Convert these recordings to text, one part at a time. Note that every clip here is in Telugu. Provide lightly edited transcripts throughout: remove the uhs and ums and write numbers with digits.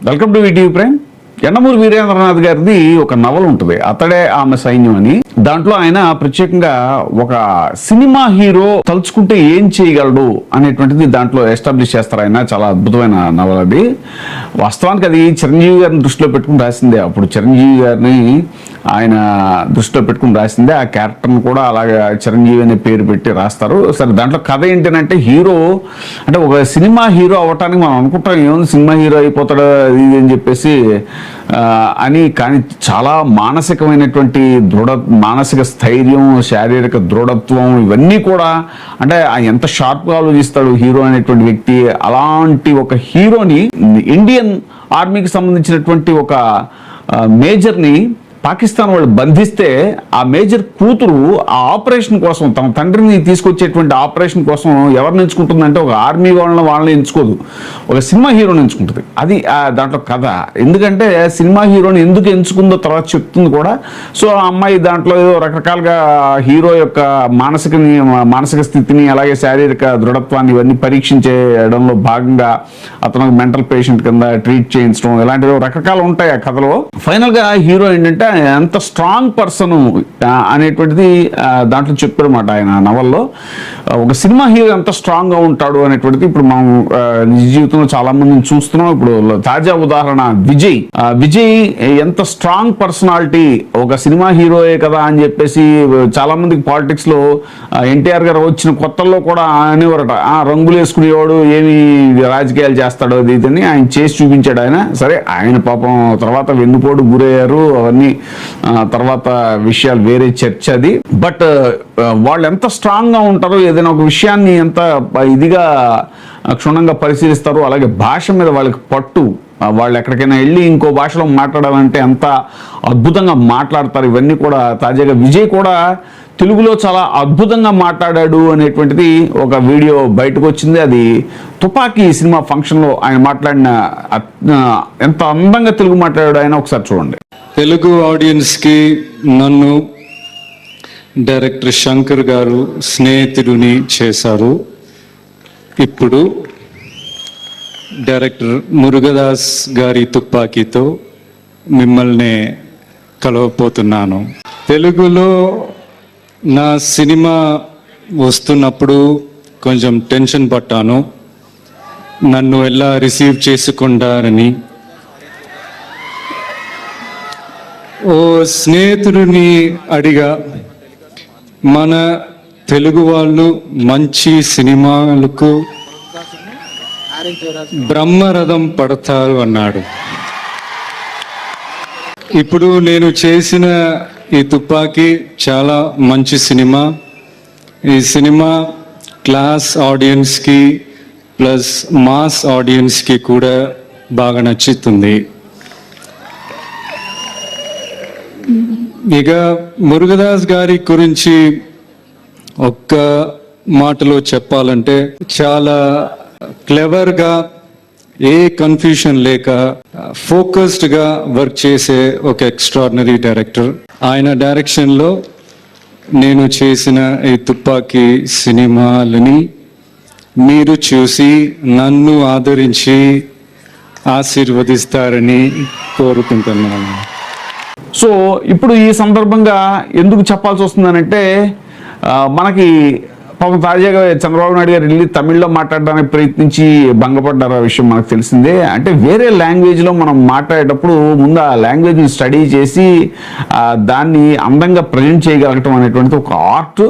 Welcome to ETV prime. Yandamuri Veerendranath గారిది ఒక నవల ఉంటుంది, అతడే ఆమె సైన్యం అని. దాంట్లో ఆయన ప్రత్యేకంగా ఒక సినిమా హీరో తలుచుకుంటే ఏం చేయగలడు అనేటువంటిది దాంట్లో ఎస్టాబ్లిష్ చేస్తారు. ఆయన చాలా అద్భుతమైన నవల అది. వాస్తవానికి అది చిరంజీవి గారిని దృష్టిలో పెట్టుకుని రాసిందే. అప్పుడు చిరంజీవి గారిని ఆయన దృష్టిలో పెట్టుకుని రాసిందే. ఆ క్యారెక్టర్ని కూడా అలాగే చిరంజీవి అనే పేరు పెట్టి రాస్తారు. సరే, దాంట్లో కథ ఏంటంటే హీరో అంటే ఒక సినిమా హీరో అవ్వటానికి మనం అనుకుంటాం, ఏముంది సినిమా హీరో అయిపోతాడు అది ఇది అని చెప్పేసి అని. కానీ చాలా మానసికమైనటువంటి మానసిక స్థైర్యం, శారీరక దృఢత్వం ఇవన్నీ కూడా, అంటే ఎంత షార్ప్గా ఆలోచిస్తాడు హీరో అనేటువంటి వ్యక్తి. అలాంటి ఒక హీరోని ఇండియన్ ఆర్మీకి సంబంధించినటువంటి ఒక మేజర్ని పాకిస్తాన్ వాళ్ళు బంధిస్తే ఆ మేజర్ కూతురు ఆ ఆపరేషన్ కోసం తన తండ్రిని తీసుకొచ్చేటువంటి ఆపరేషన్ కోసం ఎవరిని ఎంచుకుంటుందంటే ఒక ఆర్మీ వాళ్ళని ఎంచుకోదు, ఒక సినిమా హీరోని ఎంచుకుంటుంది. అది దాంట్లో కథ. ఎందుకంటే సినిమా హీరోని ఎందుకు ఎంచుకుందో తర్వాత చెప్తుంది కూడా. సో ఆ అమ్మాయి దాంట్లో ఏదో రకరకాలుగా హీరో యొక్క మానసిక స్థితిని అలాగే శారీరక దృఢత్వాన్ని ఇవన్నీ పరీక్షించడంలో భాగంగా అతను మెంటల్ పేషెంట్ కింద ట్రీట్ చేయించడం ఇలాంటివి రకరకాలు ఉంటాయి ఆ కథలో. ఫైనల్గా హీరో ఏంటంటే ఎంత స్ట్రాంగ్ పర్సన్ అనేటువంటిది దాంట్లో చెప్పారన్నమాట ఆయన నవల్లో. ఒక సినిమా హీరో ఎంత స్ట్రాంగ్గా ఉంటాడు అనేటువంటిది ఇప్పుడు మనం నిజ జీవితంలో చాలా మందిని చూస్తున్నాం. ఇప్పుడు తాజా ఉదాహరణ విజయ్ ఎంత స్ట్రాంగ్ పర్సనాలిటీ, ఒక సినిమా హీరోయే కదా అని చెప్పేసి చాలా మందికి పాలిటిక్స్ లో ఎన్టీఆర్ గారు వచ్చిన కొత్తల్లో కూడా అనేవారట, రంగులు వేసుకునేవాడు ఏమి రాజకీయాలు చేస్తాడో అది ఇదని ఆయన చేసి చూపించాడు ఆయన. సరే, ఆయన పాపం తర్వాత వెన్నుపోటు గురయ్యారు, అవన్నీ తర్వాత విషయాలు వేరే చర్చ అది. బట్ వాళ్ళు ఎంత స్ట్రాంగ్ గా ఉంటారో, ఏదైనా ఒక విషయాన్ని ఎంత ఇదిగా క్షుణ్ణంగా పరిశీలిస్తారు, అలాగే భాష మీద వాళ్ళకి పట్టు, వాళ్ళు ఎక్కడికైనా వెళ్ళి ఇంకో భాషలో మాట్లాడాలంటే ఎంత అద్భుతంగా మాట్లాడతారు. ఇవన్నీ కూడా తాజాగా విజయ్ కూడా తెలుగులో చాలా అద్భుతంగా మాట్లాడాడు అనేటువంటిది ఒక వీడియో బయటకు వచ్చింది. అది తుపాకీ సినిమా ఫంక్షన్లో ఆయన మాట్లాడిన ఎంత అందంగా తెలుగు మాట్లాడాడు ఆయన, ఒకసారి చూడండి. తెలుగు ఆడియన్స్కి నన్ను డైరెక్టర్ శంకర్ గారు స్నేహితుడిని చేశారు. ఇప్పుడు డైరెక్టర్ మురుగదాస్ గారి తుపాకీతో మిమ్మల్ని కలవపోతున్నాను. తెలుగులో నా సినిమా వస్తున్నప్పుడు కొంచెం టెన్షన్ పట్టాను, నన్ను ఎలా రిసీవ్ చేసుకుంటారని. ఓ స్నేహితుడిని అడిగా, మన తెలుగు వాళ్ళు మంచి సినిమాలకు బ్రహ్మరథం పడతారు అన్నాడు. ఇప్పుడు నేను చేసిన ఈ తుపాకీ చాలా మంచి సినిమా. ఈ సినిమా క్లాస్ ఆడియన్స్కి ప్లస్ మాస్ ఆడియన్స్కి కూడా బాగా నచ్చుతుంది. ఇక మురుగదాస్ గారి గురించి ఒక్క మాటలో చెప్పాలంటే చాలా క్లెవర్గా, ఏ కన్ఫ్యూషన్ లేక ఫోకస్డ్గా వర్క్ చేసే ఒక ఎక్స్ట్రాడినరీ డైరెక్టర్. ఆయన డైరెక్షన్లో నేను చేసిన ఈ తుపాకీ సినిమాలని మీరు చూసి నన్ను ఆదరించి ఆశీర్వదిస్తారని కోరుకుంటున్నాను. సో ఇప్పుడు ఈ సందర్భంగా ఎందుకు చెప్పాల్సి వస్తుందనంటే, మనకి పాపం తాజాగా చంద్రబాబు నాయుడు గారు వెళ్ళి తమిళ్లో మాట్లాడడానికి ప్రయత్నించి భంగపడ్డారు. ఆ విషయం మనకు తెలిసిందే. అంటే వేరే లాంగ్వేజ్లో మనం మాట్లాడేటప్పుడు ముందు ఆ లాంగ్వేజ్ని స్టడీ చేసి దాన్ని అందంగా ప్రజెంట్ చేయగలగటం అనేటువంటిది ఒక ఆర్ట్.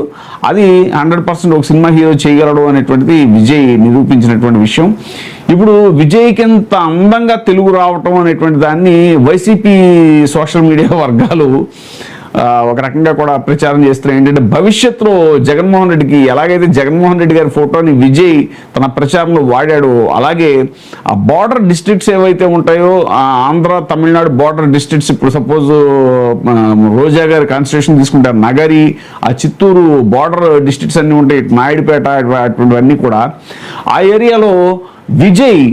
అది 100% ఒక సినిమా హీరో చేయగలడు అనేటువంటిది విజయ్ నిరూపించినటువంటి విషయం. ఇప్పుడు విజయ్కి ఎంత అందంగా తెలుగు రావటం అనేటువంటి దాన్ని వైసీపీ సోషల్ మీడియా వర్గాలు ఒక రకంగా కూడా ప్రచారం చేస్తున్నారు. ఏంటంటే భవిష్యత్తులో జగన్మోహన్ రెడ్డికి ఎలాగైతే జగన్మోహన్ రెడ్డి గారి ఫోటోని విజయ్ తన ప్రచారంలో వాడాడు, అలాగే ఆ బార్డర్ డిస్ట్రిక్ట్స్ ఏవైతే ఉంటాయో, ఆంధ్ర తమిళనాడు బార్డర్ డిస్ట్రిక్ట్స్, ఇప్పుడు సపోజ్ రోజా గారి కాన్స్టిట్యూషన్ తీసుకుంటారు, నగరి, ఆ చిత్తూరు బార్డర్ డిస్ట్రిక్ట్స్ అన్నీ ఉంటాయి, నాయుడుపేట, అటువంటివన్నీ కూడా ఆ ఏరియాలో విజయ్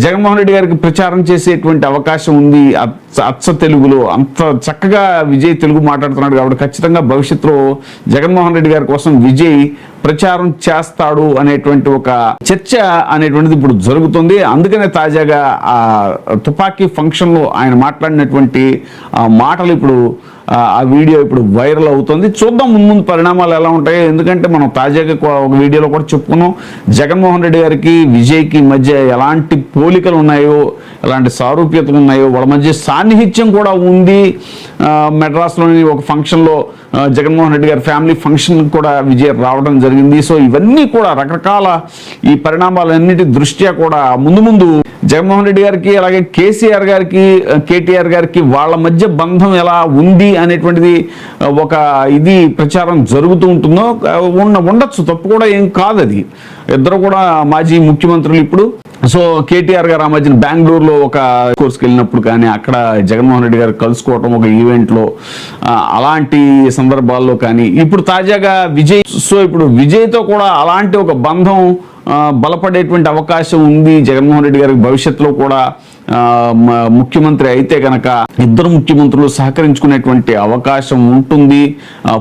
జగన్మోహన్ రెడ్డి గారికి ప్రచారం చేసేటువంటి అవకాశం ఉంది. అచ్చ తెలుగులో అంత చక్కగా విజయ్ తెలుగు మాట్లాడుతున్నాడు కాబట్టి ఖచ్చితంగా భవిష్యత్తులో జగన్మోహన్ రెడ్డి గారి కోసం విజయ్ ప్రచారం చేస్తాడు అనేటువంటి ఒక చర్చ అనేటువంటిది ఇప్పుడు జరుగుతుంది. అందుకనే తాజాగా ఆ తుపాకీ ఫంక్షన్ లో ఆయన మాట్లాడినటువంటి ఆ మాటలు ఇప్పుడు ఆ వీడియో ఇప్పుడు వైరల్ అవుతుంది. చూద్దాం ముందు పరిణామాలు ఎలా ఉంటాయో. ఎందుకంటే మనం తాజాగా ఒక వీడియోలో కూడా చెప్పుకున్నాం, జగన్మోహన్ రెడ్డి గారికి విజయ్కి మధ్య ఎలాంటి పోలికలు ఉన్నాయో, ఎలాంటి సారూప్యతలు ఉన్నాయో, వాళ్ళ మధ్య సాన్నిహిత్యం కూడా ఉంది. మెడ్రాస్లోని ఒక ఫంక్షన్లో జగన్మోహన్ రెడ్డి గారి ఫ్యామిలీ ఫంక్షన్ కూడా విజయ్ రావడం జరిగింది. సో ఇవన్నీ కూడా రకరకాల ఈ పరిణామాలన్నిటి దృష్ట్యా కూడా ముందు జగన్మోహన్ రెడ్డి గారికి అలాగే కేసీఆర్ గారికి కేటీఆర్ గారికి వాళ్ళ మధ్య బంధం ఎలా ఉంది అనేటువంటిది ఒక ఇది ప్రచారం జరుగుతూ ఉంటుందో ఉండొచ్చు, తప్పు కూడా ఏం కాదు. అది ఇద్దరు కూడా మాజీ ముఖ్యమంత్రులు. ఇప్పుడు సో కేటీఆర్ గారు ఆ మధ్యన బెంగళూరులో ఒక కోర్సుకి వెళ్ళినప్పుడు కానీ అక్కడ జగన్మోహన్ రెడ్డి గారు కలుసుకోవటం ఒక ఈవెంట్లో, అలాంటి సందర్భాల్లో కానీ ఇప్పుడు తాజాగా విజయ్, సో ఇప్పుడు విజయ్తో కూడా అలాంటి ఒక బంధం బలపడేటువంటి అవకాశం ఉంది. జగన్మోహన్ రెడ్డి గారికి భవిష్యత్తులో కూడా ముఖ్యమంత్రి అయితే కనుక ఇద్దరు ముఖ్యమంత్రులు సహకరించుకునేటువంటి అవకాశం ఉంటుంది.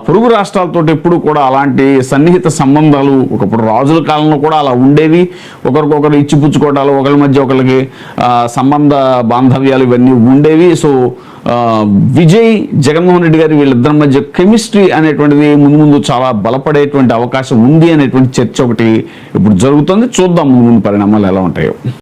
పొరుగు రాష్ట్రాలతో ఎప్పుడు కూడా అలాంటి సన్నిహిత సంబంధాలు ఒకప్పుడు రాజుల కాలంలో కూడా అలా ఉండేవి. ఒకరికొకరు ఇచ్చిపుచ్చుకోవడాలు, ఒకరి మధ్య ఒకరికి సంబంధ బాంధవ్యాలు ఇవన్నీ ఉండేవి. సో విజయ్ జగన్మోహన్ రెడ్డి గారి వీళ్ళిద్దరి మధ్య కెమిస్ట్రీ అనేటువంటిది ముందు చాలా బలపడేటువంటి అవకాశం ఉంది అనేటువంటి చర్చ ఒకటి ఇప్పుడు జరుగుతుంది. చూద్దాం ముందు పరిణామాలు ఎలా ఉంటాయో.